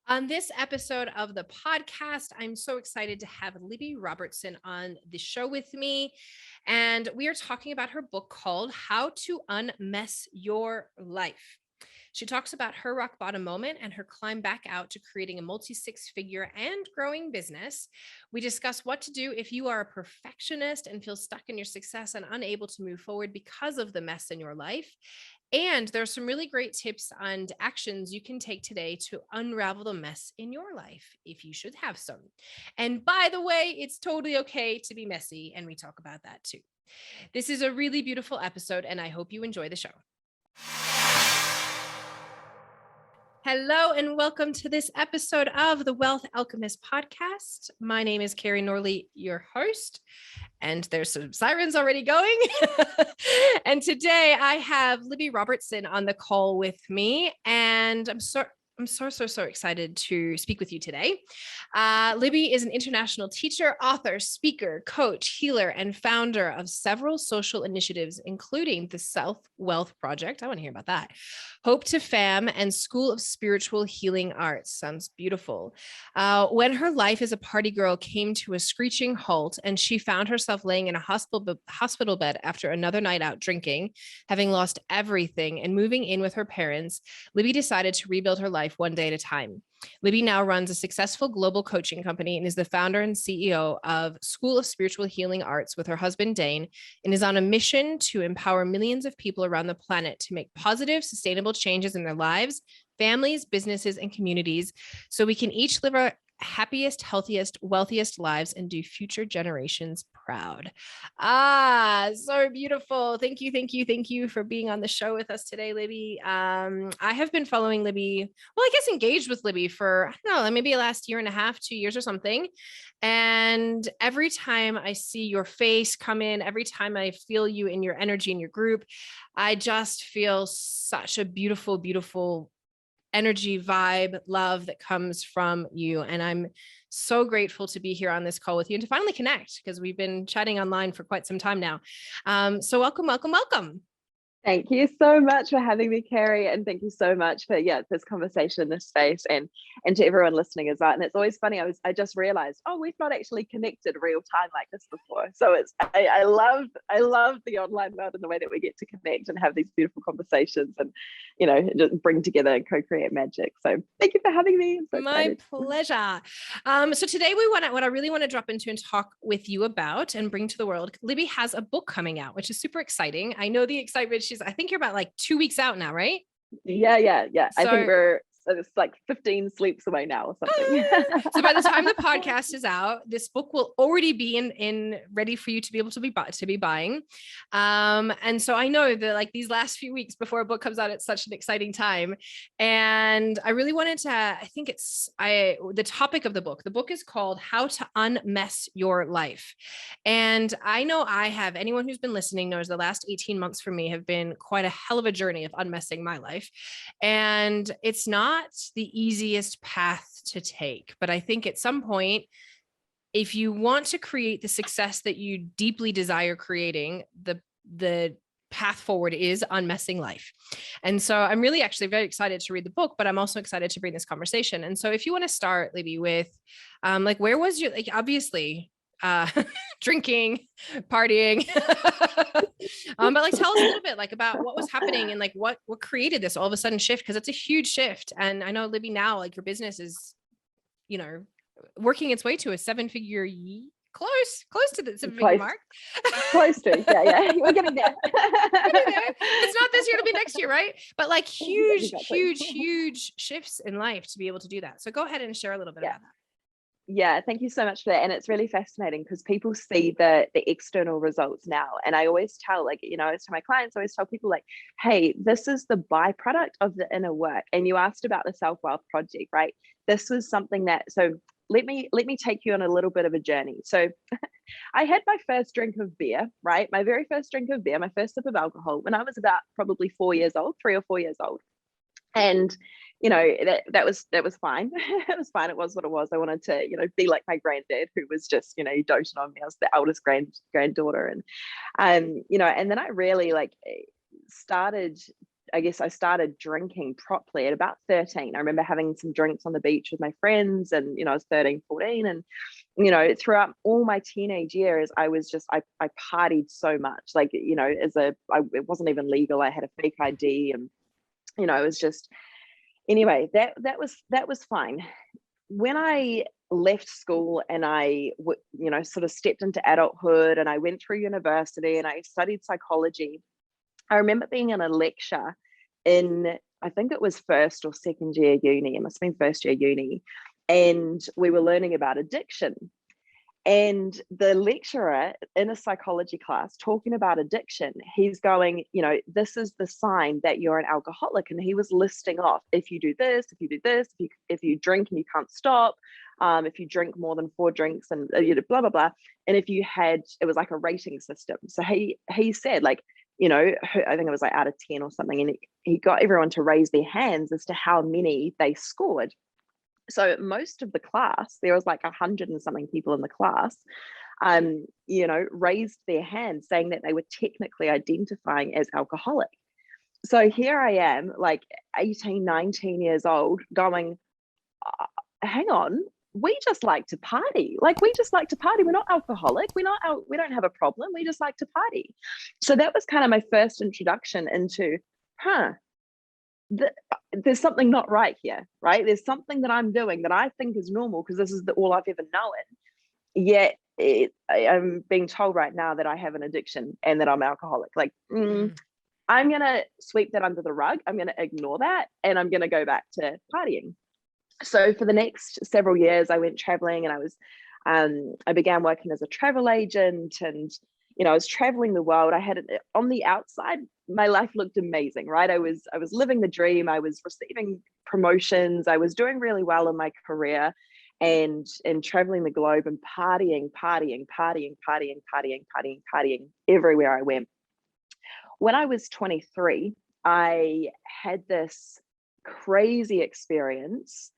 On this episode of the podcast, I'm so excited to have Libby Robertson on the show with me. And we are talking about her book called How to Unmess Your Life. She talks about her rock bottom moment and her climb back out to creating a multi-six-figure and growing business. We discuss what to do if you are a perfectionist and feel stuck in your success and unable to move forward because of the mess in your life. And there's some really great tips and actions you can take today to unravel the mess in your life if you should have some. And by the way, it's totally okay to be messy, and we talk about that too. This is a really beautiful episode, and I hope you enjoy the show. Hello, and welcome to this episode of the Wealth Alchemist podcast. My name is Keri Norley, your host, and there's some sirens already going. And today I have Libby Robertson on the call with me, and I'm so excited to speak with you today. Libby is an international teacher, author, speaker, coach, healer, and founder of several social initiatives, including the Self Wealth Project. I want to hear about that. Hope to Fam and School of Spiritual Healing Arts. Sounds beautiful. When her life as a party girl came to a screeching halt and she found herself laying in a hospital bed after another night out drinking, having lost everything and moving in with her parents, Libby decided to rebuild her life one day at a time. Libby now runs a successful global coaching company and is the founder and CEO of School of Spiritual Healing Arts with her husband, Dane, and is on a mission to empower millions of people around the planet to make positive, sustainable changes in their lives, families, businesses, and communities so we can each live our happiest, healthiest, wealthiest lives and do future generations proud. So beautiful. Thank you for being on the show with us today, Libby. I have been following Libby, I guess engaged with Libby for, I don't know, maybe the last year and a half, 2 years or something. And every time I see your face come in, every time I feel you in your energy in your group, I just feel such a beautiful, beautiful energy, vibe, love that comes from you. And I'm so grateful to be here on this call with you and to finally connect, because we've been chatting online for quite some time now. So welcome. Thank you so much for having me, Keri, and thank you so much for this conversation, this space, and to everyone listening as well. And it's always funny. I just realized, we've not actually connected real time like this before. So I love the online world and the way that we get to connect and have these beautiful conversations and just bring together and co-create magic. So thank you for having me. I'm so excited. My pleasure. So today what I really want to drop into and talk with you about and bring to the world. Libby has a book coming out, which is super exciting. I know the excitement. I think you're about like 2 weeks out now, right? Yeah. I think it's like 15 sleeps away now or something. So by the time the podcast is out, this book will already be in ready for you to be able to be buying. And so I know that like these last few weeks before a book comes out, it's such an exciting time. And I really wanted to, the topic of the book is called How to Unmess Your Life. And I know anyone who's been listening knows the last 18 months for me have been quite a hell of a journey of unmessing my life. And it's not the easiest path to take, but I think at some point, if you want to create the success that you deeply desire creating, the path forward is unmessing life. And so I'm really actually very excited to read the book, but I'm also excited to bring this conversation. And so if you want to start, Libby, with where was you, obviously drinking, partying, but tell us a little bit about what was happening and what created this all of a sudden shift, because it's a huge shift. And I know, Libby, now your business is working its way to a seven-figure close to the seven-figure mark. Close to, yeah. We're getting there. It's not this year, it'll be next year, right? But huge shifts in life to be able to do that. So go ahead and share a little bit about that. Yeah, thank you so much for that. And it's really fascinating because people see the external results now. And I always tell, I always tell my clients, I always tell people hey, this is the byproduct of the inner work. And you asked about the Self-Wealth Project, right? This was something so let me take you on a little bit of a journey. So I had my first drink of beer, right? My very first drink of beer, my first sip of alcohol when I was about probably 3 or 4 years old. And that was fine. It was fine. It was what it was. I wanted to, be like my granddad, who was just, doting on me. I was the eldest granddaughter, and and then I really started I guess I started drinking properly at about 13. I remember having some drinks on the beach with my friends, and I was 13, 14, and throughout all my teenage years, I was just I partied so much. Like, it wasn't even legal. I had a fake ID, and it was just, anyway, that was fine. When I left school and I sort of stepped into adulthood, and I went through university and I studied psychology, I remember being in a lecture in, I think it was first or second year uni, it must have been first year uni, and we were learning about addiction. And the lecturer in a psychology class talking about addiction, he's going, this is the sign that you're an alcoholic. And he was listing off, if you do this, if you do this, if you drink and you can't stop, if you drink more than 4 drinks, and blah, blah, blah. And if you had, it was like a rating system. So he said, like, I think it was like out of 10 or something. And he got everyone to raise their hands as to how many they scored. So most of the class, there was like 100 and something people in the class, raised their hands saying that they were technically identifying as alcoholic. So here I am, like 18, 19 years old, going, hang on, we just like to party. Like, we just like to party. We're not alcoholic. We don't have a problem. We just like to party. So that was kind of my first introduction into, there's something not right here, right? There's something that I'm doing that I think is normal because this is all I've ever known. Yet I'm being told right now that I have an addiction and that I'm alcoholic. Like, I'm going to sweep that under the rug. I'm going to ignore that, and I'm going to go back to partying. So for the next several years, I went traveling, and I began working as a travel agent, and I was traveling the world. I had it on the outside, my life looked amazing, right? I was living the dream. I was receiving promotions. I was doing really well in my career, and traveling the globe and partying everywhere I went. When I was 23, I had this crazy experience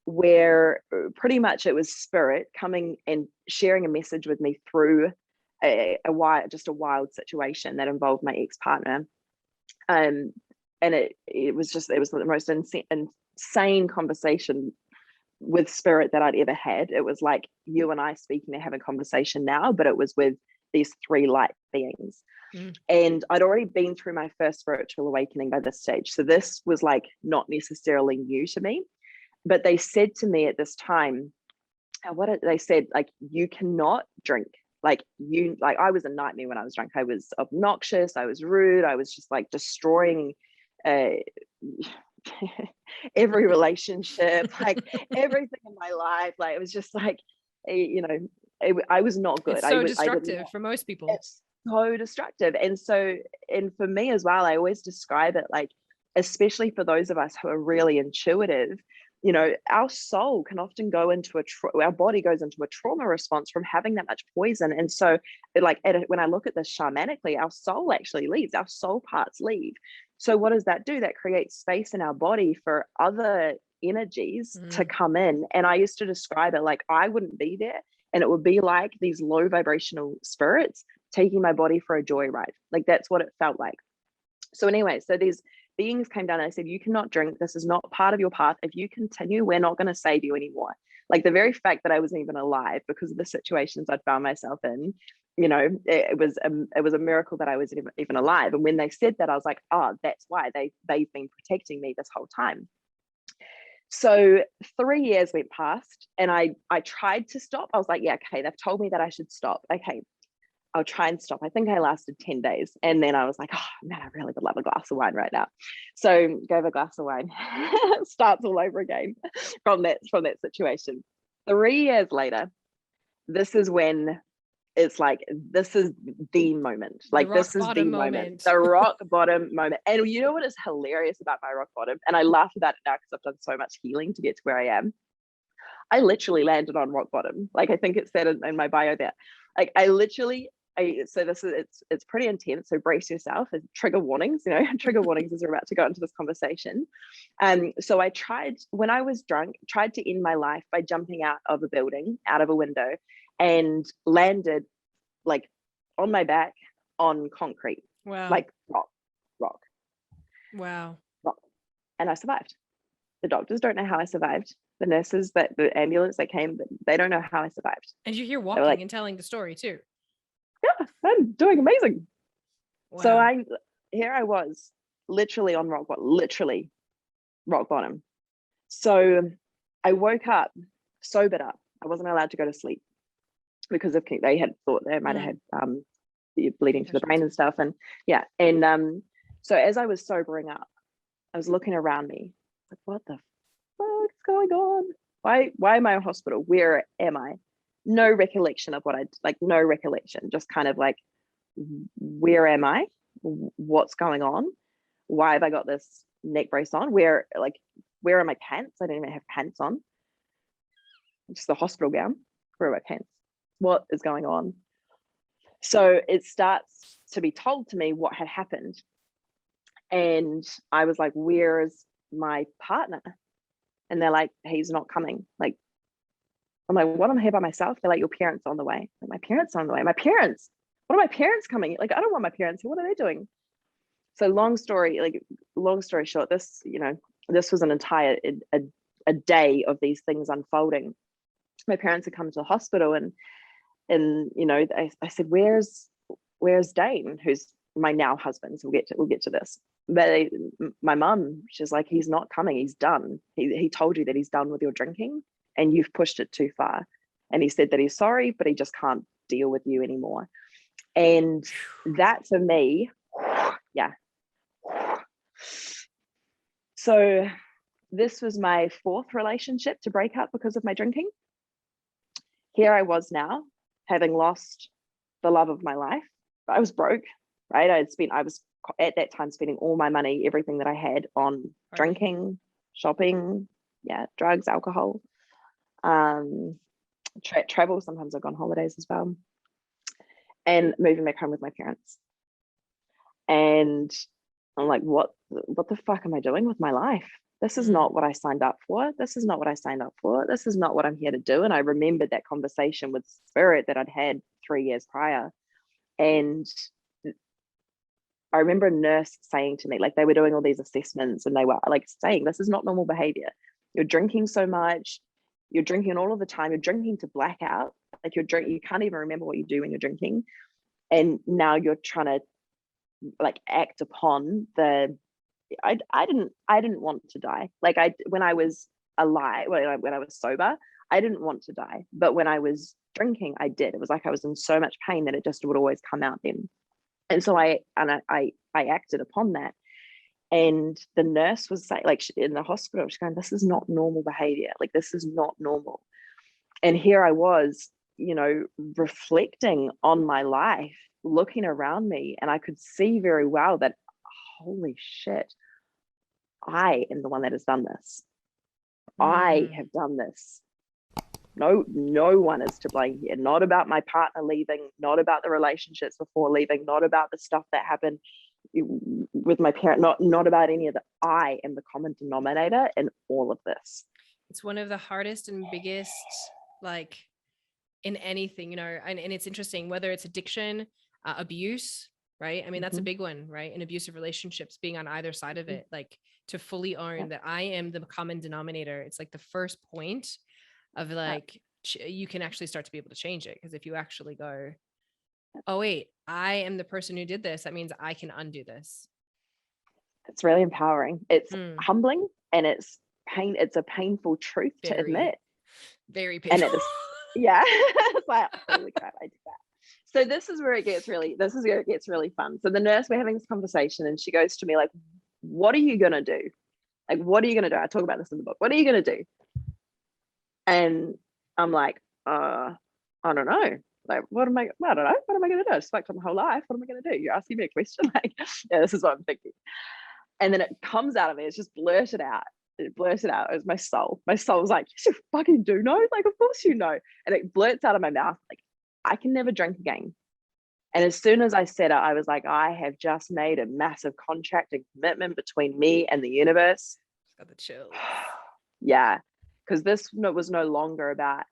where pretty much it was spirit coming and sharing a message with me through a wild situation that involved my ex-partner. And it was the most insane conversation with spirit that I'd ever had. It was like you and I speaking to have a conversation now, but it was with these 3 light beings. And I'd already been through my first spiritual awakening by this stage. So this was like not necessarily new to me, but they said to me at this time, they said, like, you cannot drink. Like, I was a nightmare when I was drunk. I was obnoxious. I was rude. I was just like destroying every relationship, like everything in my life. Like, it was just like, I was not good. It's so destructive for most people. It's so destructive. And for me as well, I always describe it like, especially for those of us who are really intuitive, our soul can often go into our body goes into a trauma response from having that much poison. And so when I look at this shamanically, our soul actually leaves, our soul parts leave. So what does that do? That creates space in our body for other energies to come in. And I used to describe it like I wouldn't be there, and it would be like these low vibrational spirits taking my body for a joyride. Like, that's what it felt like. So anyway, so these beings came down and I said, you cannot drink. This is not part of your path. If you continue, we're not going to save you anymore. Like, the very fact that I wasn't even alive because of the situations I'd found myself in, it was a miracle that I was even alive. And when they said that, I was like, oh, that's why they've been protecting me this whole time. So 3 years went past, and I tried to stop. I was like, yeah, okay, they've told me that I should stop. Okay, I'll try and stop. I think I lasted 10 days. And then I was like, oh man, I really would love a glass of wine right now. So go have a glass of wine. Starts all over again from that situation. 3 years later, this is when it's like, this is the moment. Like, this is the moment. The rock bottom moment. And you know what is hilarious about my rock bottom? And I laugh about it now because I've done so much healing to get to where I am. I literally landed on rock bottom. Like, I think it said in my bio there. Like, so it's pretty intense. So brace yourself. And trigger warnings, trigger warnings as we're about to go into this conversation. So I tried, when I was drunk, tried to end my life by jumping out of a building, out of a window, and landed like on my back on concrete. Wow. Like rock. Wow. And I survived. The doctors don't know how I survived. The nurses, the ambulance that came, they don't know how I survived. And you're here They were walking like, and telling the story too. yeah, I'm doing amazing. So Wow. here I was, literally on literally rock bottom. So I woke up sobered up. I wasn't allowed to go to sleep because of they had thought they might have had bleeding to the brain and stuff. And yeah, and so as I was sobering up, I was looking around me, like, what the fuck's going on? Why am I in hospital? Where am I? No recollection of what no recollection, just kind of like, where am I? What's going on? Why have I got this neck brace on? Where are my pants? I don't even have pants on. Just the hospital gown. Where are my pants? What is going on? So it starts to be told to me what had happened. And I was like, where's my partner? And they're like, he's not coming. Like, I'm like, what? I'm here by myself. They're like, your parents are on the way. Like, my parents are on the way. My parents. What are my parents coming? Like, I don't want my parents here. What are they doing? So long story short, this was an entire a day of these things unfolding. My parents had come to the hospital, and I said, where's Dane, who's my now husband? So we'll get to this. But my mum, she's like, he's not coming. He's done. He told you that he's done with your drinking, and you've pushed it too far. And he said that he's sorry, but he just can't deal with you anymore. And that for me, yeah. So this was my fourth relationship to break up because of my drinking. Here I was now, having lost the love of my life. I was broke, right? I was at that time spending all my money, everything that I had, on drinking, shopping, drugs, alcohol, travel. Sometimes I've gone holidays as well, and moving back home with my parents. And I'm like, what the fuck am I doing with my life? This is not what I signed up for. This is not what I signed up for. This is not what I'm here to do. And I remembered that conversation with Spirit that I'd had 3 years prior. And I remember a nurse saying to me, like, they were doing all these assessments, and they were like saying, this is not normal behavior. You're drinking so much. You're drinking all of the time. You're drinking to blackout. Like, you can't even remember what you do when you're drinking. And now you're trying to like act upon the I didn't want to die. Like, when I was alive, when I was sober, I didn't want to die. But when I was drinking, I did. It was like I was in so much pain that it just would always come out then. And so I acted upon that. And the nurse was saying, like, in the hospital, she's going, this is not normal behavior. Like, this is not normal. And here I was, reflecting on my life, looking around me, and I could see very well that, holy shit, I am the one that has done this. I have done this. No one is to blame here. Not about my partner leaving, not about the relationships before leaving, not about the stuff that happened with my parent, not about any of that. I am the common denominator in all of this. It's one of the hardest and biggest, like, in anything, and it's interesting, whether it's addiction, abuse, right? I mean, that's a big one, right? In abusive relationships, being on either side of it, like, to fully own that I am the common denominator. It's like the first point of like, you can actually start to be able to change it. Because if you actually go, oh wait, I am the person who did this, that means I can undo this. It's really empowering. It's humbling, and it's a painful truth to admit. Very painful. And it's like, holy crap, I did that. So this is where it gets really fun. So the nurse, we're having this conversation, and she goes to me like, what are you going to do? Like, what are you going to do? I talk about this in the book. What are you going to do? And I'm like, I don't know. Like, I don't know. What am I going to do? I just fucked up my whole life. What am I going to do? You're asking me a question? Like, yeah, this is what I'm thinking. And then it comes out of me. It's just blurted out. It blurted out. It was my soul. My soul was like, yes, you fucking do know. Like, of course you know. And it blurts out of my mouth like, I can never drink again. And as soon as I said it, I was like, I have just made a massive contract and commitment between me and the universe. Got the chills. Yeah. Because this was no longer about,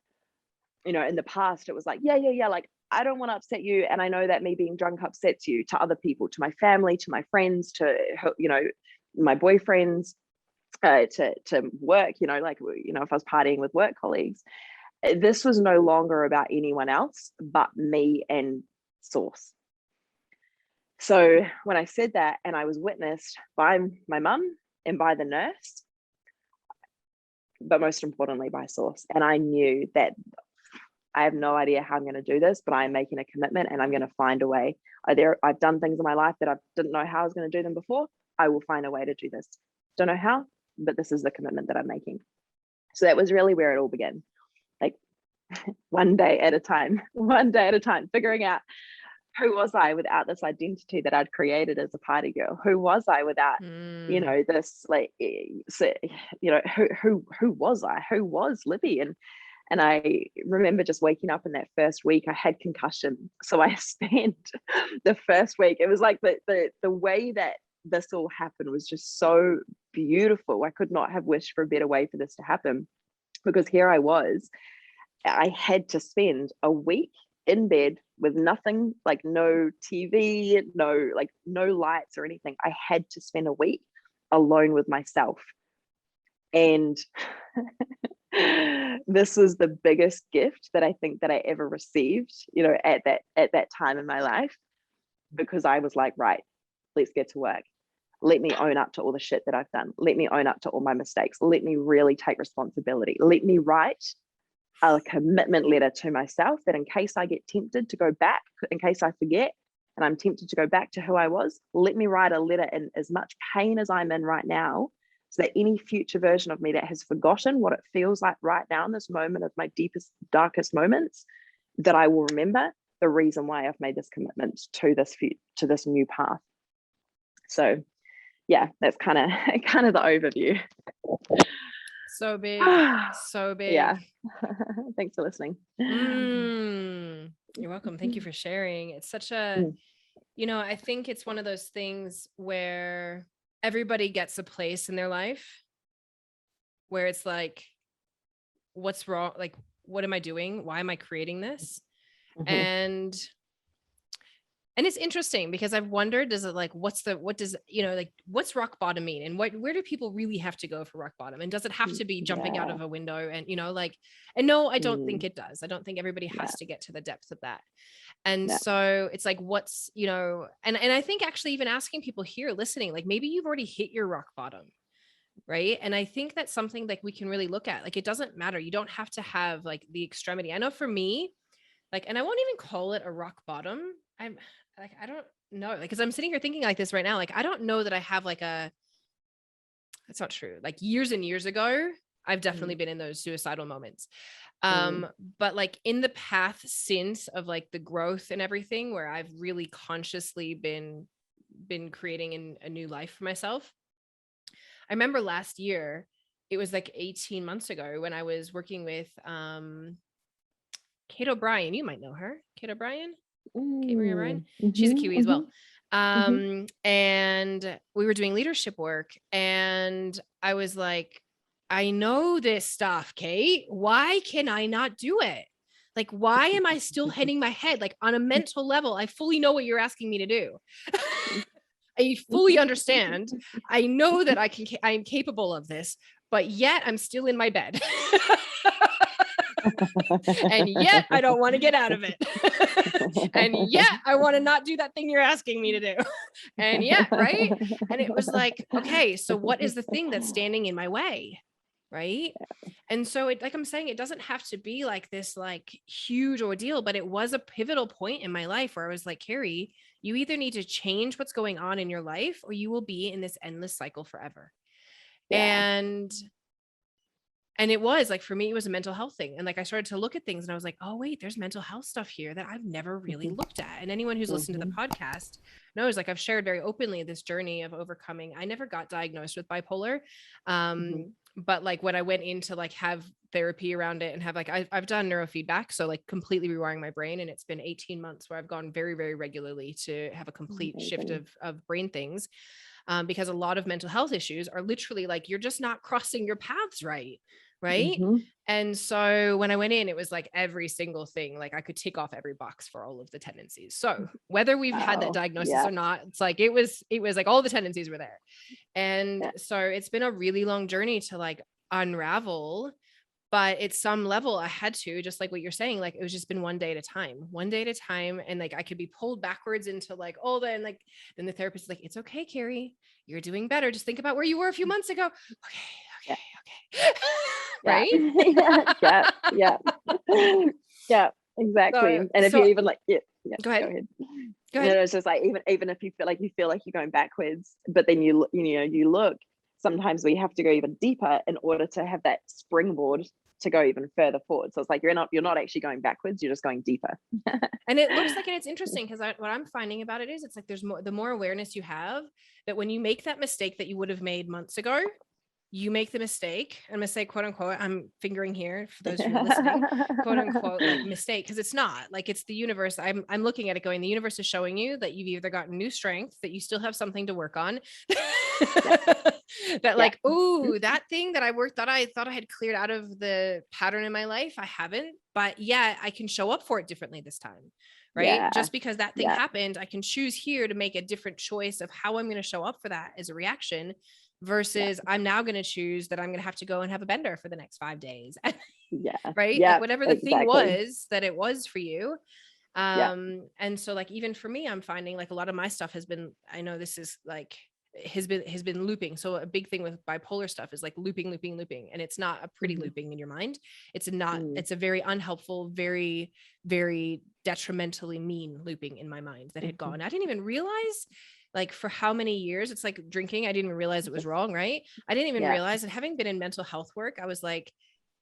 in the past, it was like, yeah. Like, I don't want to upset you. And I know that me being drunk upsets you, to other people, to my family, to my friends, to, my boyfriends, to work, like, if I was partying with work colleagues. This was no longer about anyone else but me and source. So when I said that, and I was witnessed by my mum and by the nurse, but most importantly by source, and I knew that I have no idea how I'm going to do this, but I'm making a commitment and I'm going to find a way. I've done things in my life that I didn't know how I was going to do them before. I will find a way to do this. Don't know how, but this is the commitment that I'm making. So that was really where it all began. Like one day at a time, figuring out who was I without this identity that I'd created as a party girl? Who was I without, this, like, so, who was I? Who was Libby? And I remember just waking up in that first week. I had concussion, so I spent the first week. It was like the way that this all happened was just so beautiful. I could not have wished for a better way for this to happen, because here I was. I had to spend a week in bed with nothing, like no TV, no lights or anything. I had to spend a week alone with myself. And this was the biggest gift that I think that I ever received, at that time in my life, because I was like, right, let's get to work. Let me own up to all the shit that I've done. Let me own up to all my mistakes. Let me really take responsibility. Let me write a commitment letter to myself, that in case I get tempted to go back, in case I forget and I'm tempted to go back to who I was, let me write a letter in as much pain as I'm in right now, so that any future version of me that has forgotten what it feels like right now in this moment of my deepest, darkest moments, that I will remember the reason why I've made this commitment to this new path. So yeah, that's kind of the overview. So big. So big. Yeah. Thanks for listening. You're welcome. Thank you for sharing. It's such a, I think it's one of those things where everybody gets a place in their life where it's like, what's wrong? Like, what am I doing? Why am I creating this? And it's interesting, because I've wondered, does it, like, what's rock bottom mean? And where do people really have to go for rock bottom? And does it have to be jumping out of a window? And, and no, I don't think it does. I don't think everybody has to get to the depth of that. And so it's like, what's, and I think actually even asking people here listening, like, maybe you've already hit your rock bottom. Right. And I think that's something like we can really look at. Like, it doesn't matter. You don't have to have like the extremity. I know for me, like, and I won't even call it a rock bottom. I'm like, I don't know, like, because I'm sitting here thinking like this right now. Like, I don't know that I have like that's not true. Like, years and years ago, I've definitely been in those suicidal moments. But like in the path since of like the growth and everything, where I've really consciously been creating a new life for myself. I remember last year, it was like 18 months ago, when I was working with Kate O'Brien. You might know her. Kate O'Brien. Kate Marie O'Brien. She's a Kiwi as well. And we were doing leadership work, and I was like, I know this stuff, Kate. Why can I not do it? Like, why am I still hitting my head? Like, on a mental level, I fully know what you're asking me to do. I fully understand. I know that I'm capable of this, but yet I'm still in my bed. And yet I don't want to get out of it. And yet I want to not do that thing you're asking me to do. And yet, right? And it was like, okay, so what is the thing that's standing in my way? Right. And so it, like I'm saying, it doesn't have to be like this like huge ordeal, but it was a pivotal point in my life where I was like, Keri, you either need to change what's going on in your life, or you will be in this endless cycle forever. And it was like, for me, it was a mental health thing. And like, I started to look at things and I was like, oh wait, there's mental health stuff here that I've never really looked at. And anyone who's listened to the podcast knows, like, I've shared very openly this journey of overcoming. I never got diagnosed with bipolar. But like, when I went in to like have therapy around it and have like, I've done neurofeedback. So like completely rewiring my brain. And it's been 18 months where I've gone very, very regularly to have a complete shift of brain things. Because a lot of mental health issues are literally like, you're just not crossing your paths right. right? And so when I went in, it was like every single thing, like I could tick off every box for all of the tendencies. So whether we've had that diagnosis or not, it's like, it was like all the tendencies were there. And so it's been a really long journey to like unravel, but at some level I had to, just like what you're saying, like it was just been one day at a time. And like, I could be pulled backwards into like, oh, then the therapist is like, it's okay, Keri, you're doing better. Just think about where you were a few months ago. Okay. Right. Yeah, exactly. So, and if you even like, go ahead. It's just like, even if you feel like you're going backwards, but then you look, sometimes we have to go even deeper in order to have that springboard to go even further forward. So it's like you're not actually going backwards, you're just going deeper. And it looks like, and it's interesting because what I'm finding about it is, it's like there's the more awareness you have, that when you make that mistake that you would have made months ago, you make the mistake, and mistake, quote unquote, I'm fingering here for those who are listening, quote unquote, like mistake, because it's not, like, it's the universe. I'm looking at it going, the universe is showing you that you've either gotten new strength, that you still have something to work on, that like, oh, that thing that I thought I had cleared out of the pattern in my life, I haven't, but I can show up for it differently this time. Right. Just because that thing happened, I can choose here to make a different choice of how I'm going to show up for that as a reaction, versus I'm now going to choose that I'm going to have to go and have a bender for the next 5 days. Right. Like whatever the thing was that it was for you. And so like, even for me, I'm finding like a lot of my stuff has been, I know this is like, has been looping. So a big thing with bipolar stuff is like looping. And it's not a pretty looping in your mind. It's a very unhelpful, very, very detrimentally mean looping in my mind that had gone. I didn't even realize, like, for how many years. It's like drinking. I didn't even realize it was wrong. Right. I didn't even realize. And having been in mental health work, I was like,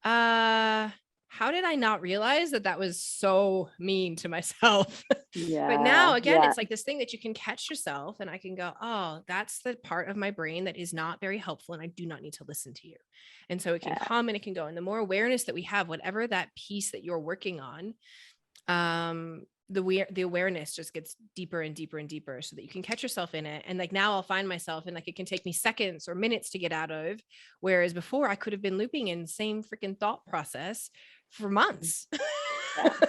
how did I not realize that was so mean to myself? But now again, it's like this thing that you can catch yourself, and I can go, oh, that's the part of my brain that is not very helpful, and I do not need to listen to you. And so it can come and it can go. And the more awareness that we have, whatever that piece that you're working on, the awareness just gets deeper and deeper and deeper, so that you can catch yourself in it. And like, now I'll find myself, and like, it can take me seconds or minutes to get out of, whereas before I could have been looping in the same freaking thought process for months.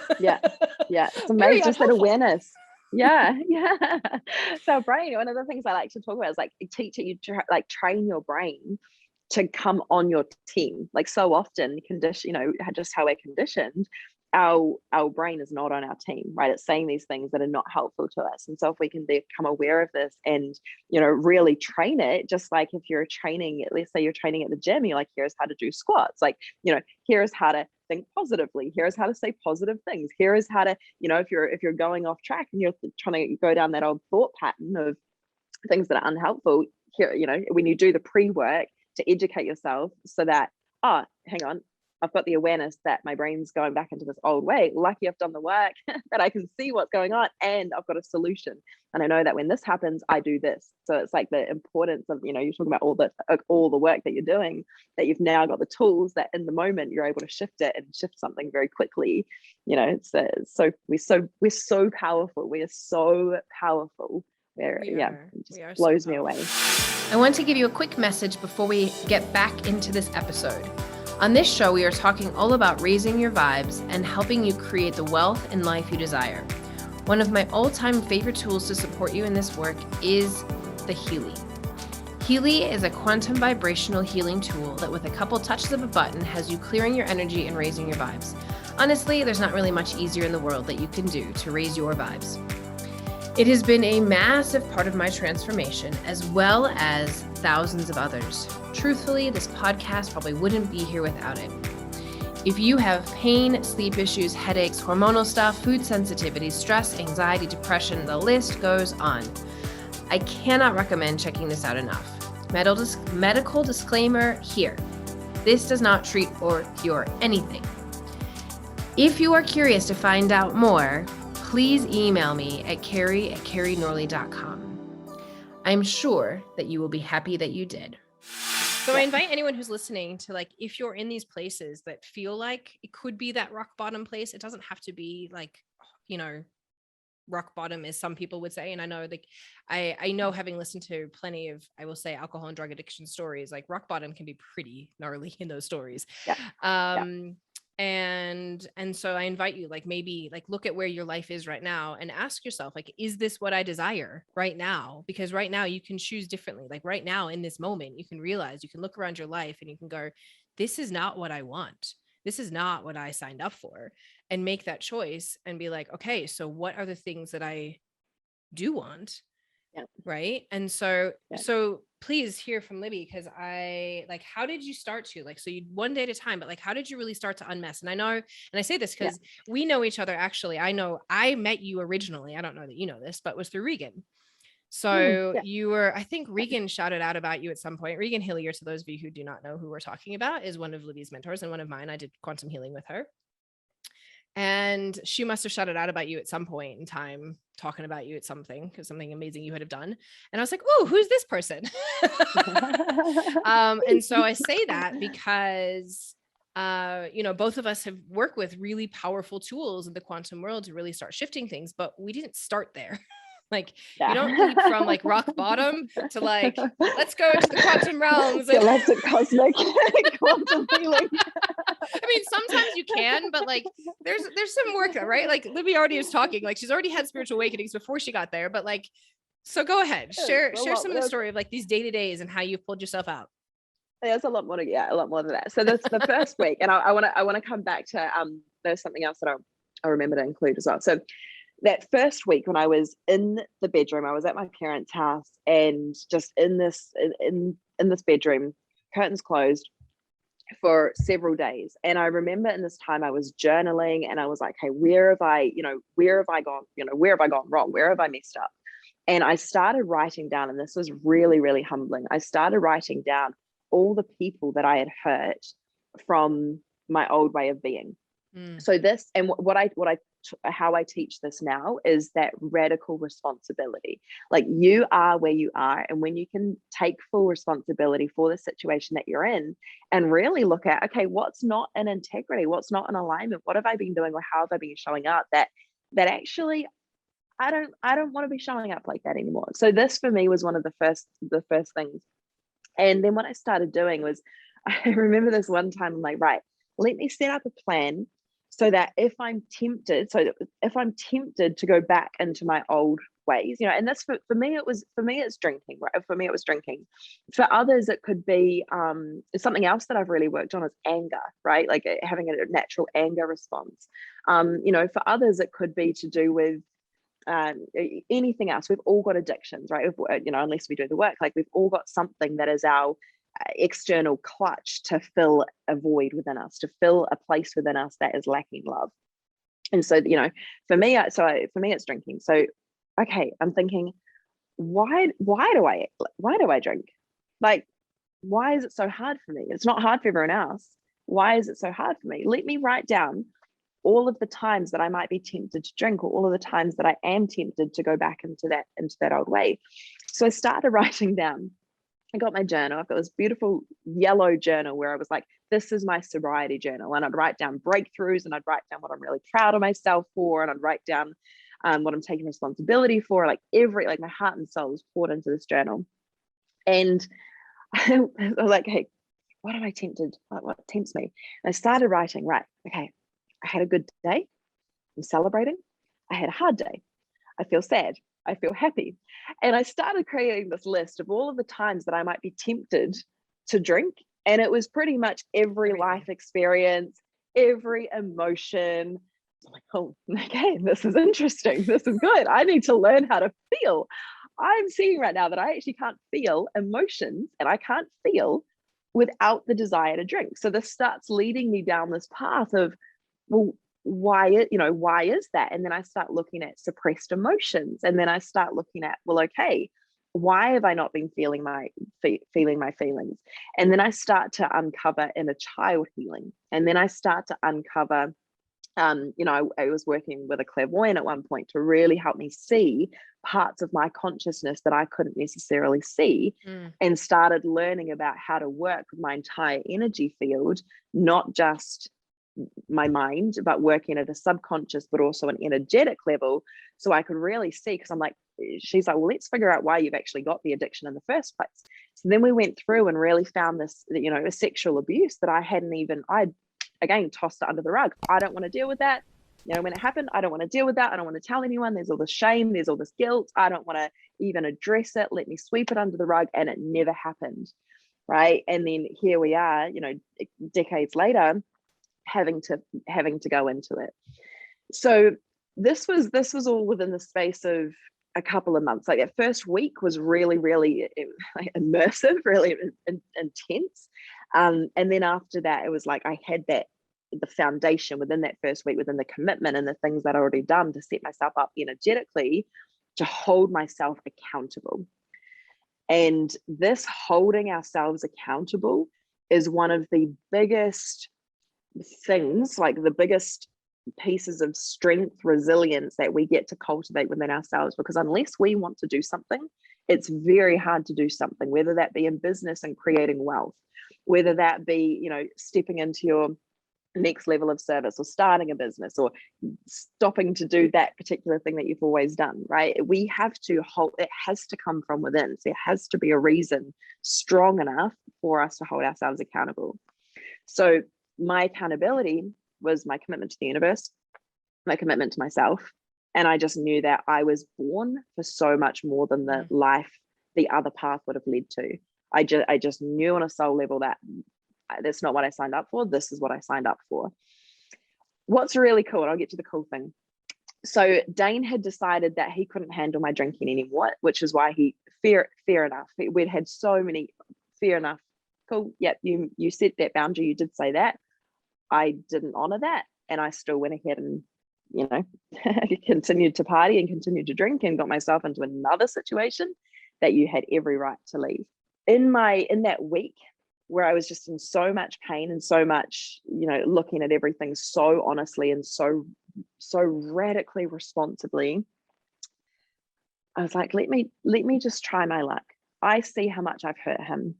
It's amazing, just that awareness. So brain, one of the things I like to talk about is like train your brain to come on your team. Like, so often just how we're conditioned, our brain is not on our team, right? It's saying these things that are not helpful to us. And so if we can become aware of this and really train it, just like if you're training, let's say you're training at the gym, you're like, here's how to do squats, like, here's how to think positively, here's how to say positive things, here is how to, if you're going off track and you're trying to go down that old thought pattern of things that are unhelpful, here, when you do the pre-work to educate yourself, so that, oh, hang on, I've got the awareness that my brain's going back into this old way. Lucky I've done the work that I can see what's going on, and I've got a solution. And I know that when this happens, I do this. So it's like the importance of, you're talking about all the work that you're doing, that you've now got the tools that in the moment you're able to shift it and shift something very quickly. It's so we're so powerful. We are so powerful. It just blows me away. I want to give you a quick message before we get back into this episode. On this show, we are talking all about raising your vibes and helping you create the wealth and life you desire. One of my all-time favorite tools to support you in this work is the Healy. Healy is a quantum vibrational healing tool that, with a couple touches of a button, has you clearing your energy and raising your vibes. Honestly, there's not really much easier in the world that you can do to raise your vibes. It has been a massive part of my transformation, as well as thousands of others. Truthfully, this podcast probably wouldn't be here without it. If you have pain, sleep issues, headaches, hormonal stuff, food sensitivities, stress, anxiety, depression, the list goes on. I cannot recommend checking this out enough. Medical disclaimer here. This does not treat or cure anything. If you are curious to find out more, please email me at keri@kerinorley.com. I'm sure that you will be happy that you did. So I invite anyone who's listening to, like, if you're in these places that feel like it could be that rock bottom place, it doesn't have to be like, rock bottom, as some people would say. And I know, like, I know, having listened to plenty of, I will say, alcohol and drug addiction stories, like rock bottom can be pretty gnarly in those stories. Yeah. And so I invite you, like, maybe like look at where your life is right now and ask yourself, like, is this what I desire right now? Because right now you can choose differently. Like right now in this moment, you can realize, you can look around your life and you can go, this is not what I want. This is not what I signed up for, and make that choice and be like, okay, so what are the things that I do want? Yeah. Right. And so please hear from Libby, because I, like, how did you start to, like, so you one day at a time, but like, how did you really start to unmess? And I know, and I say this because we know each other. Actually, I know I met you originally, I don't know that you know this, but was through Regan. So you were, I think Regan shouted out about you at some point. Regan Hillier, to those of you who do not know who we're talking about, is one of Libby's mentors and one of mine. I did quantum healing with her. And she must have shouted out about you at some point in time, talking about you at something, because something amazing you would have done. And I was like, oh, who's this person? And so I say that because, both of us have worked with really powerful tools in the quantum world to really start shifting things, but we didn't start there. Like, you don't leap from like rock bottom to like, let's go into the quantum realms. Galactic cosmic quantum healing. I mean, sometimes you can, but like, there's some work, right? Like Libby already is talking, like she's already had spiritual awakenings before she got there, but like, so go ahead, share some of the story of like these day-to-days and how you've pulled yourself out. There's a lot more than that. So that's the first week, and I want to come back to there's something else that I remember to include as well. So that first week when I was in the bedroom, I was at my parents' house, and just in this bedroom, curtains closed, for several days. And I remember in this time I was journaling, and I was like, hey, where have I gone wrong? Where have I messed up? And I started writing down, and this was really, really humbling. I started writing down all the people that I had hurt from my old way of being. So this, and how I teach this now, is that radical responsibility. Like, you are where you are, and when you can take full responsibility for the situation that you're in, and really look at, okay, what's not in integrity, what's not in alignment, what have I been doing, or how have I been showing up that actually I don't want to be showing up like that anymore. So this for me was one of the first things. And then what I started doing was, I remember this one time, I'm like, right, let me set up a plan so that if I'm tempted to go back into my old ways, and this for me it's drinking, right? For me it was drinking. For others it could be something else that I've really worked on is anger, right? Like having a natural anger response. For others it could be to do with anything else. We've all got addictions, right? Unless we do the work, like we've all got something that is our external clutch to fill a void within us, to fill a place within us that is lacking love. And so, for me it's drinking. So, okay, I'm thinking, why do I drink? Like, why is it so hard for me? It's not hard for everyone else. Why is it so hard for me? Let me write down all of the times that I might be tempted to drink, or all of the times that I am tempted to go back into that old way. So I started writing down. I got my journal. I've got this beautiful yellow journal where I was like, this is my sobriety journal. And I'd write down breakthroughs, and I'd write down what I'm really proud of myself for. And I'd write down what I'm taking responsibility for. Like my heart and soul is poured into this journal. And I was like, hey, what am I tempted? What tempts me? And I started writing, right, okay, I had a good day. I'm celebrating. I had a hard day. I feel sad. I feel happy. And I started creating this list of all of the times that I might be tempted to drink. And it was pretty much every life experience, every emotion. I'm like, oh, okay, this is interesting. This is good. I need to learn how to feel. I'm seeing right now that I actually can't feel emotions, and I can't feel without the desire to drink. So this starts leading me down this path of, well, why is that? And then I start looking at suppressed emotions, and then I start looking at, well, okay, why have I not been feeling my feelings? And then I start to uncover inner child healing, and then I start to uncover I was working with a clairvoyant at one point to really help me see parts of my consciousness that I couldn't necessarily see, and started learning about how to work with my entire energy field, not just my mind, but working at a subconscious, but also an energetic level. So I could really see, because I'm like, she's like, well, let's figure out why you've actually got the addiction in the first place. So then we went through and really found this, a sexual abuse that I'd again tossed it under the rug. I don't want to deal with that. When it happened, I don't want to deal with that. I don't want to tell anyone. There's all this shame. There's all this guilt. I don't want to even address it. Let me sweep it under the rug. And it never happened. Right. And then here we are, decades later, having to go into it. So this was all within the space of a couple of months. Like that first week was really, really immersive, really intense. And then after that, it was like I had the foundation within that first week, within the commitment and the things that I already done to set myself up energetically to hold myself accountable. And this holding ourselves accountable is one of the biggest things, like the biggest pieces of strength, resilience that we get to cultivate within ourselves, because unless we want to do something, it's very hard to do something, whether that be in business and creating wealth, whether that be, stepping into your next level of service or starting a business or stopping to do that particular thing that you've always done, right? We have to hold, it has to come from within. So there has to be a reason strong enough for us to hold ourselves accountable. So my accountability was my commitment to the universe, my commitment to myself. And I just knew that I was born for so much more than the life the other path would have led to. I just knew on a soul level that that's not what I signed up for. This is what I signed up for. What's really cool, and I'll get to the cool thing. So Dane had decided that he couldn't handle my drinking anymore, which is why fair enough. We'd had so many, fair enough. Cool. Yep. You set that boundary. You did say that. I didn't honor that. And I still went ahead and, continued to party and continued to drink and got myself into another situation that you had every right to leave. In that week where I was just in so much pain and so much, looking at everything so honestly and so radically responsibly, I was like, let me just try my luck. I see how much I've hurt him.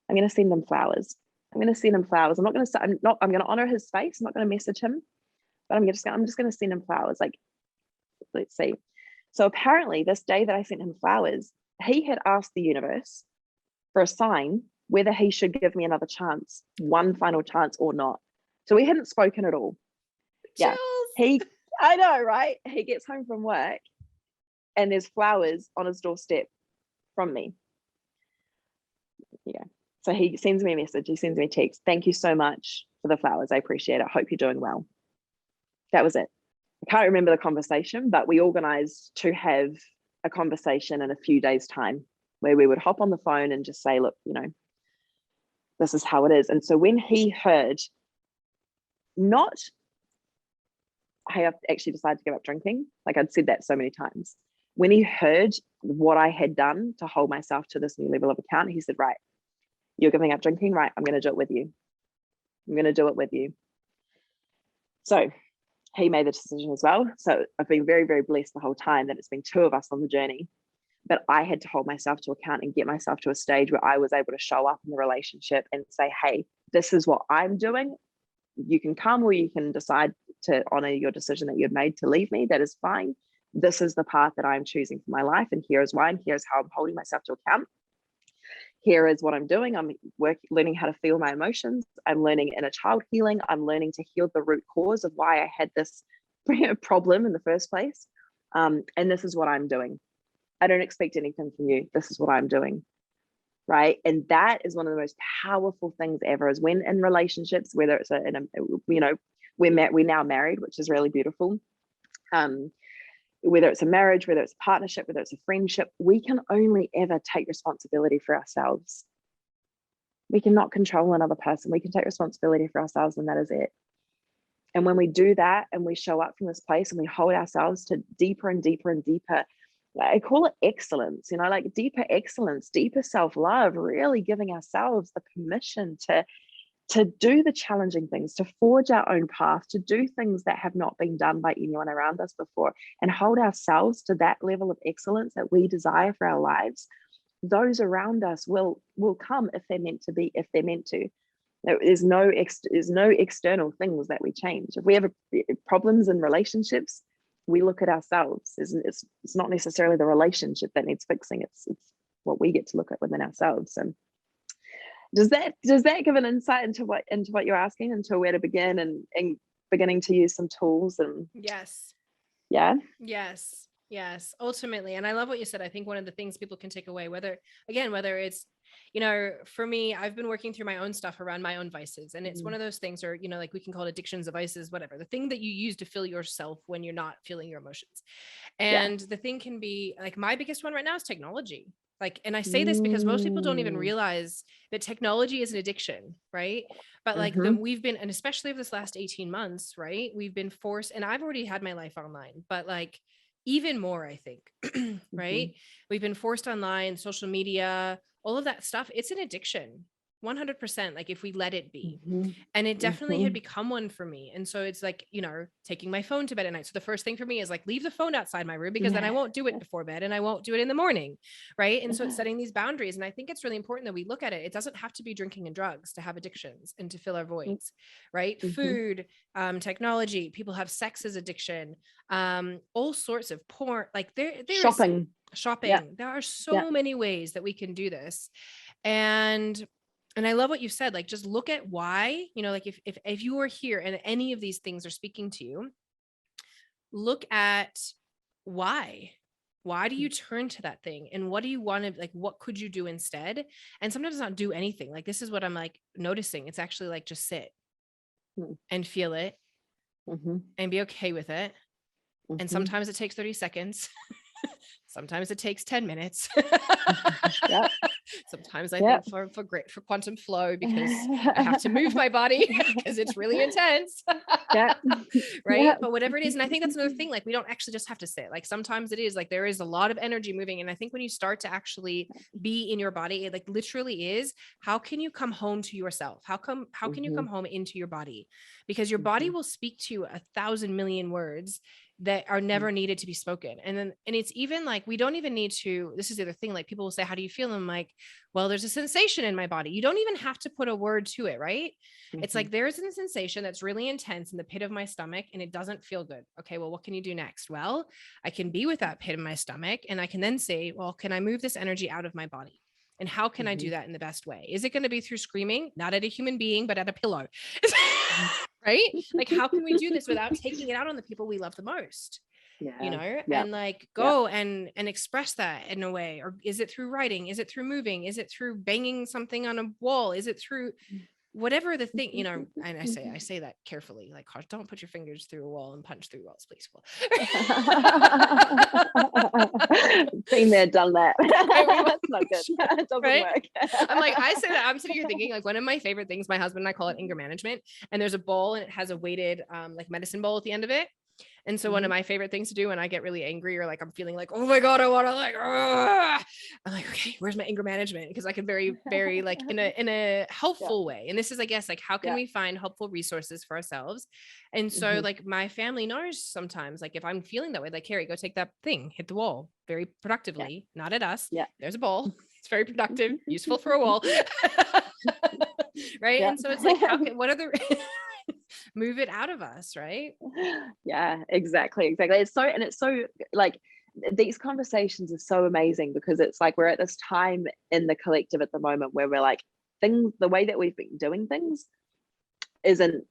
I'm going to send him flowers. I'm going to honor his space. I'm not going to message him, but I'm just going to send him flowers. Like, let's see. So apparently this day that I sent him flowers, he had asked the universe for a sign whether he should give me another chance, one final chance or not. So we hadn't spoken at all. Chills. Yeah. I know, right? He gets home from work and there's flowers on his doorstep from me. Yeah. So he sends me a message. He sends me a text. Thank you so much for the flowers. I appreciate it. Hope you're doing well. That was it. I can't remember the conversation, but we organized to have a conversation in a few days' time where we would hop on the phone and just say, look, this is how it is. And so when he heard hey, I've actually decided to give up drinking, like I'd said that so many times. When he heard what I had done to hold myself to this new level of account, he said, right, you're giving up drinking, right? I'm going to do it with you. I'm going to do it with you. So he made the decision as well. So I've been very, very blessed the whole time that it's been two of us on the journey. But I had to hold myself to account and get myself to a stage where I was able to show up in the relationship and say, hey, this is what I'm doing. You can come or you can decide to honor your decision that you've made to leave me. That is fine. This is the path that I'm choosing for my life. And here is why. And here's how I'm holding myself to account. Here is what I'm doing. I'm learning how to feel my emotions. I'm learning inner child healing. I'm learning to heal the root cause of why I had this problem in the first place. And this is what I'm doing. I don't expect anything from you. This is what I'm doing. Right. And that is one of the most powerful things ever, is when in relationships, whether it's we're now married, which is really beautiful. Whether it's a marriage, whether it's a partnership, whether it's a friendship, we can only ever take responsibility for ourselves. We cannot control another person. We can take responsibility for ourselves, and that is it. And when we do that and we show up from this place and we hold ourselves to deeper and deeper and deeper, I call it excellence, like deeper excellence, deeper self-love, really giving ourselves the permission to do the challenging things, to forge our own path, to do things that have not been done by anyone around us before, and hold ourselves to that level of excellence that we desire for our lives. Those around us will come if they're meant to be, if they're meant to. There's no external things that we change. If we have problems in relationships, we look at ourselves. It's not necessarily the relationship that needs fixing. It's what we get to look at within ourselves. And does that give an insight into what you're asking, into where to begin and beginning to use some tools? And yes. Ultimately, and I love what you said. I think one of the things people can take away, whether it's, for me, I've been working through my own stuff around my own vices, and it's one of those things, or like we can call it addictions, of vices, whatever, the thing that you use to fill yourself when you're not feeling your emotions. And the thing can be like, my biggest one right now is technology. Like, and I say this because most people don't even realize that technology is an addiction, right? But like we've been, and especially over this last 18 months, right? We've been forced, and I've already had my life online, but like even more, I think, right? We've been forced online, social media, all of that stuff. It's an addiction. 100%, like if we let it be. And it definitely had become one for me. And so it's like, taking my phone to bed at night. So the first thing for me is like, leave the phone outside my room, because then I won't do it before bed and I won't do it in the morning. Right. And so it's setting these boundaries. And I think it's really important that we look at it. It doesn't have to be drinking and drugs to have addictions and to fill our voids, right? Food, technology, people have sex as addiction, all sorts of porn, like there's shopping. There are so many ways that we can do this. And I love what you said, like, just look at why, like if you are here and any of these things are speaking to you, look at why do you turn to that thing, and what do you want to, like, what could you do instead? And sometimes not do anything. Like, this is what I'm like noticing. It's actually like, just sit and feel it and be okay with it. And sometimes it takes 30 seconds. Sometimes it takes 10 minutes. Sometimes I think for quantum flow, because I have to move my body because it's really intense. Right. But whatever it is. And I think that's another thing. Like, we don't actually just have to sit. Like, sometimes it is like, there is a lot of energy moving. And I think when you start to actually be in your body, it like literally is, how can you come home to yourself? How can you come home into your body? Because your body will speak to you 1,000 million words that are never needed to be spoken. And it's even like, we don't even need to, this is the other thing, like, people will say, how do you feel? And I'm like, well, there's a sensation in my body. You don't even have to put a word to it, right? It's like, there's a sensation that's really intense in the pit of my stomach and it doesn't feel good. Okay, well, what can you do next? Well, I can be with that pit in my stomach, and I can then say, well, can I move this energy out of my body? And how can I do that in the best way? Is it going to be through screaming, not at a human being, but at a pillow? Right? Like, how can we do this without taking it out on the people we love the most? And like, go and express that in a way. Or is it through writing? Is it through moving? Is it through banging something on a wall? Is it through whatever the thing, and I say that carefully, like, don't put your fingers through a wall and punch through walls, please. Been there, done that. That's not good. It doesn't work. I'm like, I say that, I'm sitting here thinking, like, one of my favorite things, my husband and I call it anger management, and there's a bowl and it has a weighted like medicine bowl at the end of it. And so one of my favorite things to do when I get really angry, or like I'm feeling like, oh my God, I want to like, I'm like, okay, where's my anger management? Because I can very, very like in a helpful way. And this is, I guess, like, how can we find helpful resources for ourselves? And so like, my family knows sometimes, like, if I'm feeling that way, like, Keri, go take that thing, hit the wall very productively, not at us. There's a bowl. It's very productive, useful for a wall. Right. And so it's like, what are the move it out of us, right? Exactly. It's so like, these conversations are so amazing, because it's like, we're at this time in the collective at the moment where we're like, the way that we've been doing things isn't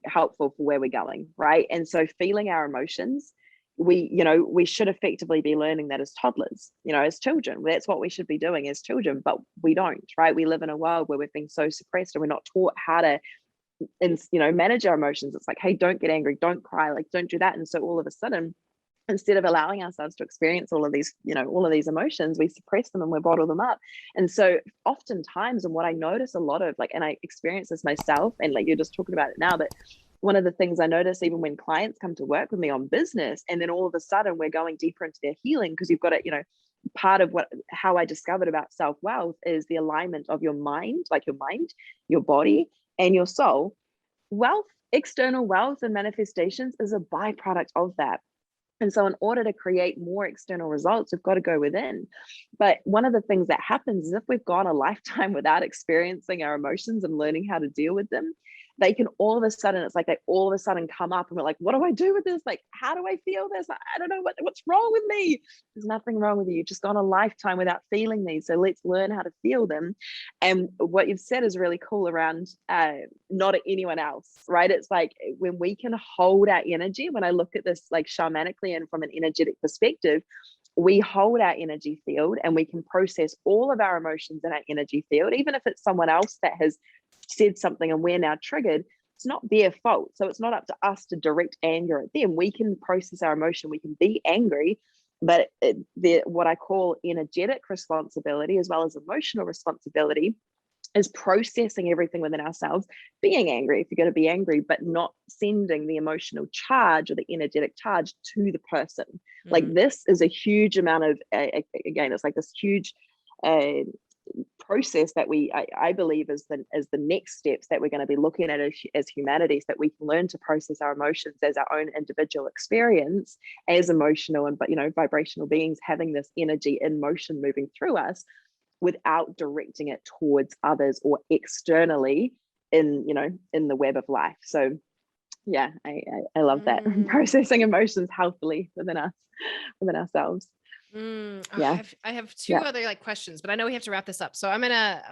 helpful for where we're going, right? And so feeling our emotions, we should effectively be learning that as toddlers, as children. That's what we should be doing as children, but we don't, right? We live in a world where we've been so suppressed, and we're not taught how to manage our emotions. It's like, hey, don't get angry, don't cry, like, don't do that. And so all of a sudden, instead of allowing ourselves to experience all of these emotions, we suppress them and we bottle them up. And so oftentimes, and what I notice a lot of, like, and I experience this myself, and like, you're just talking about it now, but one of the things I notice, even when clients come to work with me on business, and then all of a sudden we're going deeper into their healing, because you've got to, part of how I discovered about self-wealth is the alignment of your mind, like your mind, your body, and your soul. Wealth, external wealth and manifestations is a byproduct of that. And so in order to create more external results, we've got to go within. But one of the things that happens is if we've gone a lifetime without experiencing our emotions and learning how to deal with them, they can all of a sudden, it's like they all of a sudden come up and we're like, what do I do with this? Like, how do I feel this? I don't know what's wrong with me. There's nothing wrong with you. You've just gone a lifetime without feeling these. So let's learn how to feel them. And what you've said is really cool around not anyone else, right? It's like when we can hold our energy, when I look at this like shamanically and from an energetic perspective, we hold our energy field and we can process all of our emotions in our energy field, even if it's someone else that has said something and we're now triggered. It's not their fault. So it's not up to us to direct anger at them. We can process our emotion. We can be angry, but what I call energetic responsibility as well as emotional responsibility is processing everything within ourselves, being angry if you're going to be angry, but not sending the emotional charge or the energetic charge to the person. Mm-hmm. Like this is a huge amount of, again, it's like this huge process that I believe is the next steps that we're going to be looking at as humanity, so that we can learn to process our emotions as our own individual experience as emotional and vibrational beings, having this energy in motion moving through us without directing it towards others or externally in the web of life. So yeah, I love that. Processing emotions healthily within ourselves. Yeah, I have two other like questions, but I know we have to wrap this up, so I'm gonna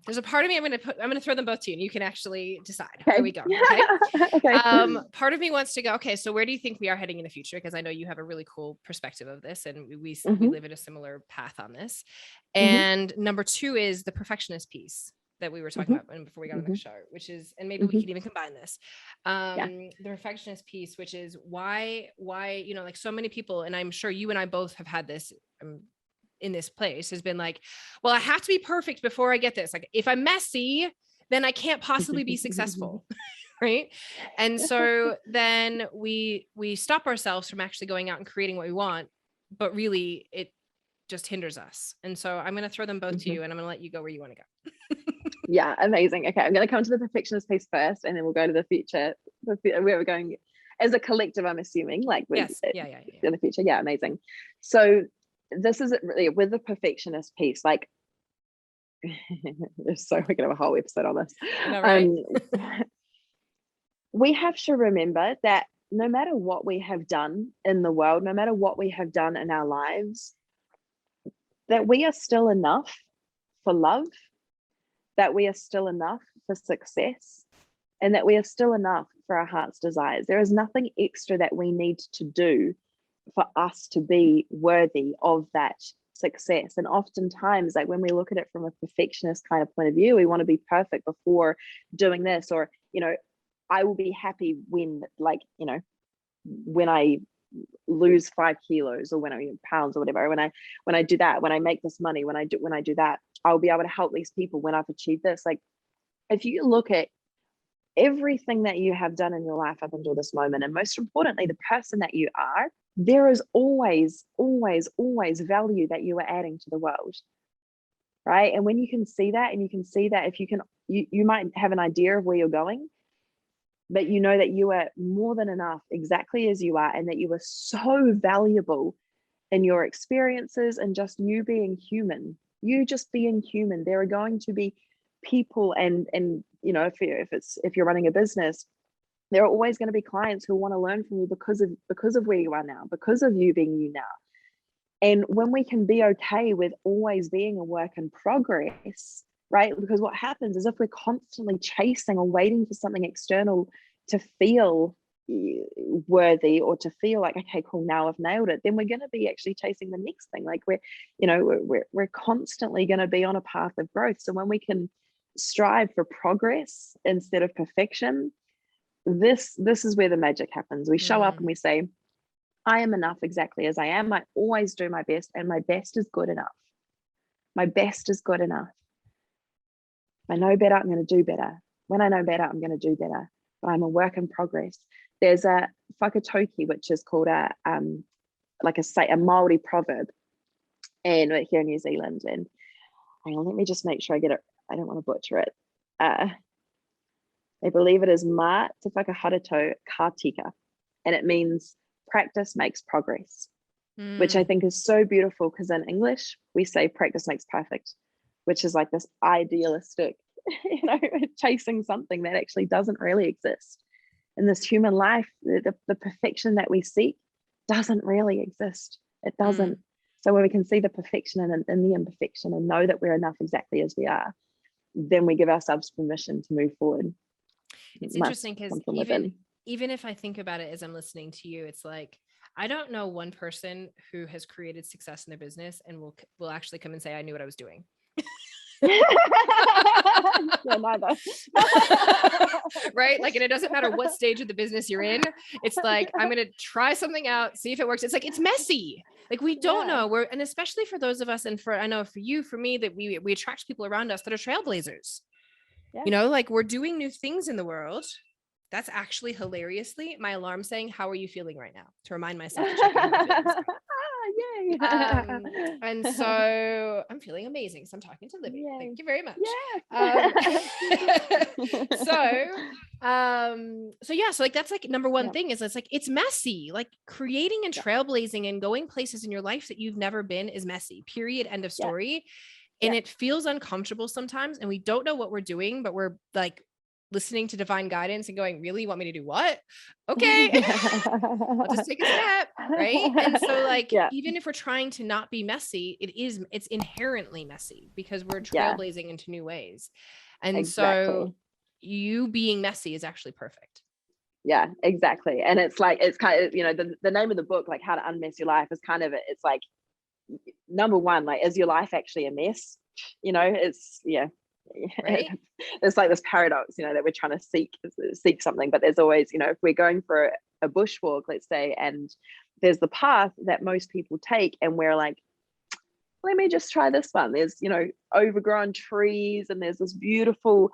there's a part of me I'm gonna throw them both to you and you can actually decide. Okay. Here we go. Okay. Okay. Part of me wants to go, okay, so where do you think we are heading in the future? Because I know you have a really cool perspective of this and we live in a similar path on this. And number two is the perfectionist piece that we were talking about before we got on the show, which is, and maybe we can even combine this, the perfectionist piece, which is why, like so many people, and I'm sure you and I both have had this, in this place, has been like, well, I have to be perfect before I get this. Like if I'm messy, then I can't possibly be successful. Right. And so then we stop ourselves from actually going out and creating what we want, but really it just hinders us. And so I'm going to throw them both to you and I'm going to let you go where you want to go. Yeah. Amazing. Okay. I'm going to come to the perfectionist piece first and then we'll go to the future, where we're going as a collective, I'm assuming, like in the future. Yeah. Amazing. So this is really with the perfectionist piece, like so we're gonna have a whole episode on this. I know, right? We have to remember that no matter what we have done in the world, no matter what we have done in our lives, that we are still enough for love, that we are still enough for success, and that we are still enough for our heart's desires. There is nothing extra that we need to do for us to be worthy of that success. And oftentimes, like when we look at it from a perfectionist kind of point of view, we want to be perfect before doing this, or I will be happy when when I lose 5 kilos or when I pounds or whatever, when I do that, when I make this money, when I do that, I'll be able to help these people when I've achieved this. Like if you look at everything that you have done in your life up until this moment, and most importantly, the person that you are, there is always, always, always value that you are adding to the world, right? And when you can see that, and you can see that if you can, you might have an idea of where you're going, but you know that you are more than enough exactly as you are, and that you are so valuable in your experiences and just you being human, there are going to be people and if you're running a business, there are always going to be clients who want to learn from you because of where you are now, because of you being you now. And when we can be okay with always being a work in progress, right? Because what happens is if we're constantly chasing or waiting for something external to feel worthy or to feel like, okay, cool, now I've nailed it, then we're going to be actually chasing the next thing. Like we're constantly going to be on a path of growth. So when we can strive for progress instead of perfection, this is where the magic happens. We show up and we say, I am enough exactly as I am. I always do my best, and my best is good enough. My best is good enough. If I know better, I'm going to do better. When I know better, I'm going to do better. But I'm a work in progress. There's a whakatoki, which is called a Māori proverb, and here in New Zealand. And hang on, let me just make sure I get it. I don't want to butcher it. They believe it is ma te whakaharato ka tika, and it means practice makes progress, which I think is so beautiful, because in English we say practice makes perfect, which is like this idealistic, chasing something that actually doesn't really exist. In this human life, the perfection that we seek doesn't really exist. It doesn't. So when we can see the perfection in the imperfection and know that we're enough exactly as we are, then we give ourselves permission to move forward. It's interesting because even if I think about it as I'm listening to you, it's like, I don't know one person who has created success in their business and will actually come and say, I knew what I was doing. Yeah, neither. Right? Like, and it doesn't matter what stage of the business you're in. It's like, I'm going to try something out, see if it works. It's like, it's messy. Like, we don't know. And especially for those of us, and I know for you, for me, that we attract people around us that are trailblazers. Yeah. Like, we're doing new things in the world. That's actually hilariously my alarm saying, how are you feeling right now? To remind myself to check in with feelings. Yay. And so I'm feeling amazing. So I'm talking to Libby. Yay. Thank you very much. So like, that's like number one thing is, it's like, it's messy. Like, creating and trailblazing and going places in your life that you've never been is messy, period, end of story. And it feels uncomfortable sometimes, and we don't know what we're doing, but we're like listening to divine guidance and going, really, you want me to do what? Okay. I'll just take a step. Right. And so like, even if we're trying to not be messy, it's inherently messy because we're trailblazing into new ways. And so you being messy is actually perfect. Yeah, exactly. And it's like, it's kind of, the name of the book, like How to Unmess Your Life, is kind of, it's like, number one, like, is your life actually a mess? It's right. It's like this paradox, that we're trying to seek something, but there's always, if we're going for a bushwalk, let's say, and there's the path that most people take, and we're like, let me just try this one. There's, overgrown trees, and there's this beautiful,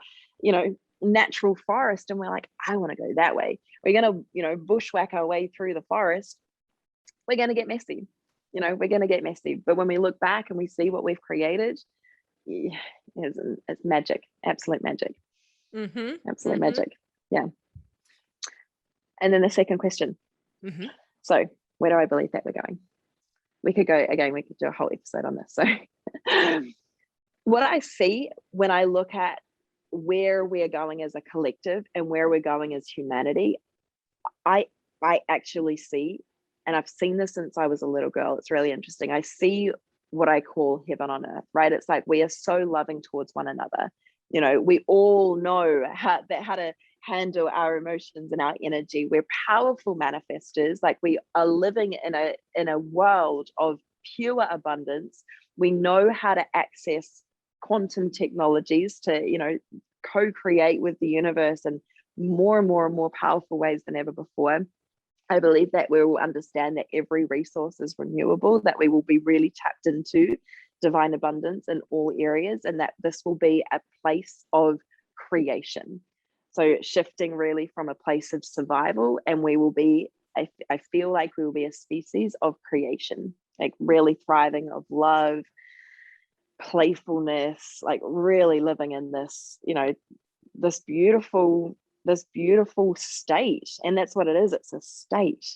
natural forest, and we're like, I want to go that way. We're going to, bushwhack our way through the forest. We're going to get messy. We're going to get messy. But when we look back and we see what we've created, it's magic, absolute magic. Absolute magic. Yeah. And then the second question. So where do I believe that we're going? We could do a whole episode on this. So what I see when I look at where we're going as a collective and where we're going as humanity, I actually see, and I've seen this since I was a little girl, it's really interesting. I see what I call heaven on earth, right? It's like, we are so loving towards one another. We all know how to handle our emotions and our energy. We're powerful manifestors. Like, we are living in a world of pure abundance. We know how to access quantum technologies to, co-create with the universe in more and more and more powerful ways than ever before. I believe that we will understand that every resource is renewable, that we will be really tapped into divine abundance in all areas, and that this will be a place of creation. So shifting really from a place of survival, and we will be, I feel like we will be a species of creation, like really thriving of love, playfulness, like really living in this, this beautiful state. And that's what it is. It's a state.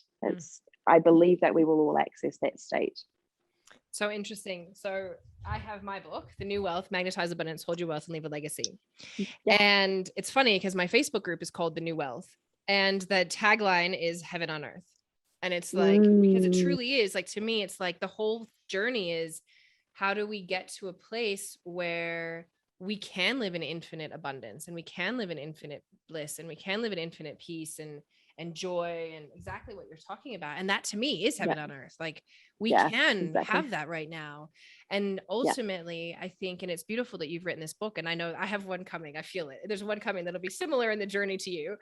I believe that we will all access that state. So interesting. So I have my book, The New Wealth, Magnetize Abundance, Hold Your Wealth, and Leave a Legacy. And it's funny because my Facebook group is called The New Wealth, and the tagline is heaven on earth. And it's like, because it truly is, like, to me, it's like the whole journey is, how do we get to a place where we can live in infinite abundance, and we can live in infinite bliss, and we can live in infinite peace and joy, and exactly what you're talking about. And that to me is heaven on earth. Like, we can have that right now. And ultimately, I think, and it's beautiful that you've written this book, and I know I have one coming. I feel it. There's one coming that'll be similar in the journey to you.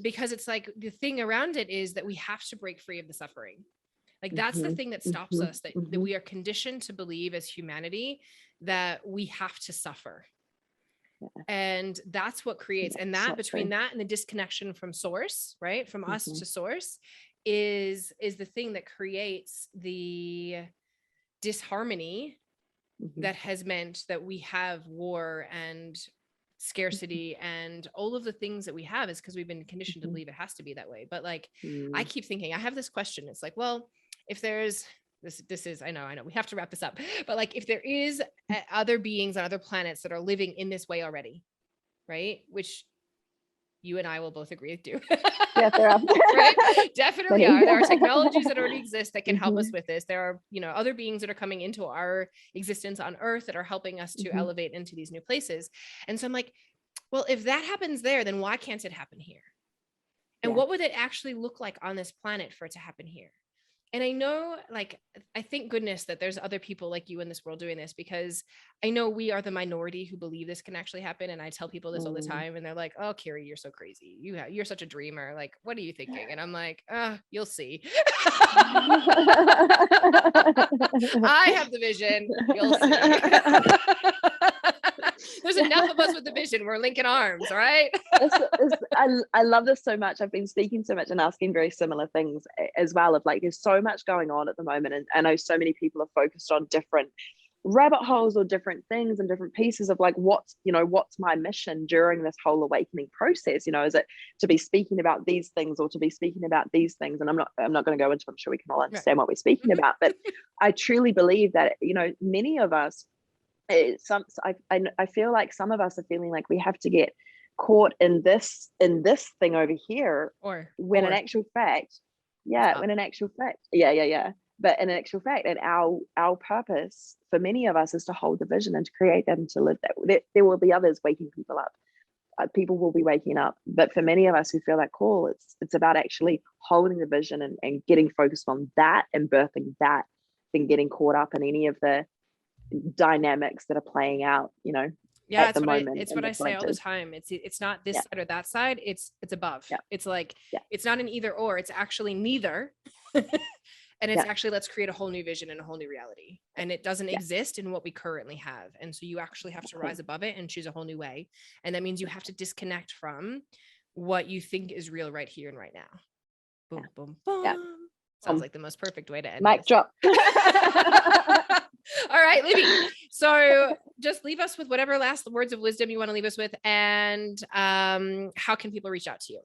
Because it's like, the thing around it is that we have to break free of the suffering. Like, that's the thing that stops us, that we are conditioned to believe as humanity that we have to suffer. And that's what creates, and that between that and the disconnection from source, right? From us to source is the thing that creates the disharmony that has meant that we have war and scarcity and all of the things that we have is because we've been conditioned to believe it has to be that way. But like, I keep thinking, I have this question. It's like, well, if there's this is, I know we have to wrap this up, but like, if there is other beings on other planets that are living in this way already, right? Which you and I will both agree to. Yeah, there are. Right? Definitely are. There are technologies that already exist that can help us with this. There are, other beings that are coming into our existence on Earth that are helping us to elevate into these new places. And so I'm like, well, if that happens there, then why can't it happen here? And what would it actually look like on this planet for it to happen here? And I know, like, I thank goodness that there's other people like you in this world doing this, because I know we are the minority who believe this can actually happen. And I tell people this all the time, and they're like, "Oh, Keri, you're so crazy. You're such a dreamer. Like, what are you thinking?" And I'm like, "You'll see." I have the vision. You'll see. There's enough of us with the vision. We're linking arms, all right? I love this so much. I've been speaking so much and asking very similar things as well, of like, there's so much going on at the moment, and I know so many people are focused on different rabbit holes or different things and different pieces of like, what's my mission during this whole awakening process? Is it to be speaking about these things or to be speaking about these things? And I'm not going to go into, I'm sure we can all understand what we're speaking about, but I truly believe that, many of us, I feel like some of us are feeling like we have to get caught in this thing over here, when in actual fact, but in actual fact, and our purpose for many of us is to hold the vision and to create that and to live that. There will be others waking people up. People will be waking up, but for many of us who feel that call, it's about actually holding the vision and getting focused on that and birthing that, than getting caught up in any of the dynamics that are playing out, at the moment. It's what I say all the time. It's not this side or that side. It's above. It's like, it's not an either or, it's actually neither. And it's actually, let's create a whole new vision and a whole new reality. And it doesn't exist in what we currently have. And so you actually have to rise above it and choose a whole new way. And that means you have to disconnect from what you think is real right here and right now. Boom, boom, boom. Sounds like the most perfect way to end. Mic drop. All right, Libby. So just leave us with whatever last words of wisdom you want to leave us with. And how can people reach out to you?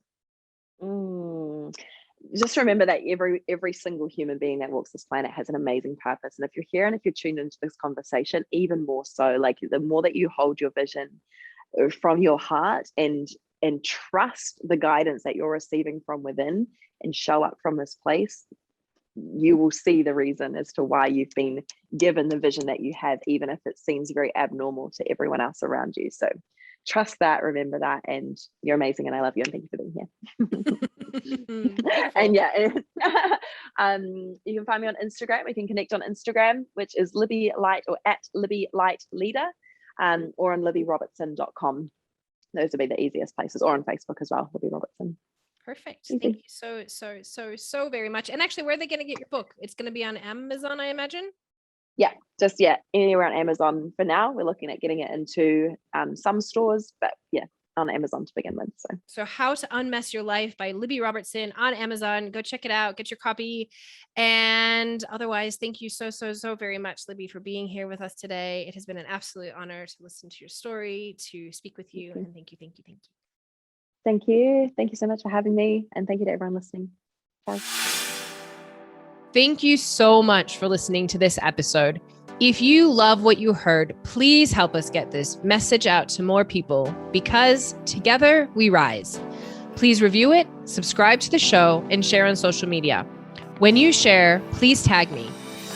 Just remember that every single human being that walks this planet has an amazing purpose. And if you're here and if you're tuned into this conversation, even more so, like, the more that you hold your vision from your heart and trust the guidance that you're receiving from within and show up from this place, you will see the reason as to why you've been given the vision that you have, even if it seems very abnormal to everyone else around you. So trust that, remember that, and you're amazing, and I love you, and thank you for being here. And you can find me on Instagram. We can connect on Instagram, which is Libby Light, or at Libby Light Leader, or on libbyrobertson.com. Those would be the easiest places, or on Facebook as well, Libby Robertson. Perfect. Thank you so very much. And actually, where are they going to get your book? It's going to be on Amazon, I imagine. Anywhere on Amazon for now. We're looking at getting it into some stores, but on Amazon to begin with. So How to Unmess Your Life by Libby Robertson on Amazon. Go check it out, get your copy. And otherwise, thank you so very much, Libby, for being here with us today. It has been an absolute honor to listen to your story, to speak with you. And thank you. Thank you. Thank you so much for having me. And thank you to everyone listening. Bye. Thank you so much for listening to this episode. If you love what you heard, please help us get this message out to more people, because together we rise. Please review it, subscribe to the show, and share on social media. When you share, please tag me.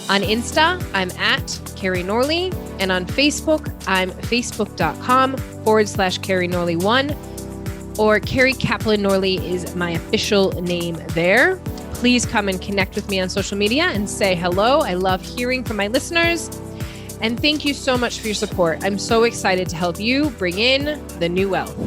On Insta, I'm at Keri Norley, and on Facebook, I'm facebook.com/Keri Norley1, or Keri Kaplan Norley is my official name there. Please come and connect with me on social media and say hello. I love hearing from my listeners. And thank you so much for your support. I'm so excited to help you bring in the new wealth.